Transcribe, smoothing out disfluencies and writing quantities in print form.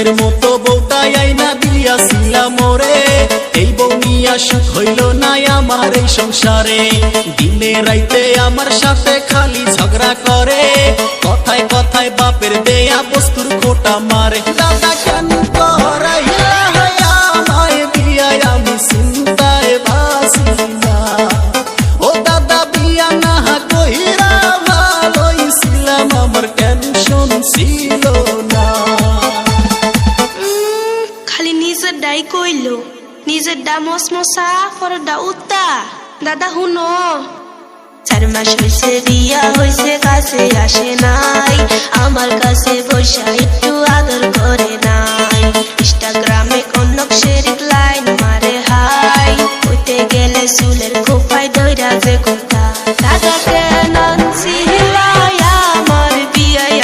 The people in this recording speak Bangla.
ইচ্ছের মতো বউটাই আইনা দিয়াছিলাম মোরে, এই বউ নিয়া সুখ হইল না আমার এই সংসারে। দিনে রাইতে আমার সাথে খালি ঝগড়া করে, কথায় কথায় বাপের দেয়া বস্তুর খোটা মারে। দাদা কেন করাইলা আমায় বিয়া, আমি চিন্তায় বাঁচি না। ও দাদা বিয়া না কইরা ভালোই ছিলাম, আমার টেনশন ছিল না। খালি নিজের ডাই কইলো, নিজের ডা মসমসা পরের ডা উত্তা। দাদা হুনো, 4 মাস হইছে বিয়া হইছে, কাছে আসে নাই,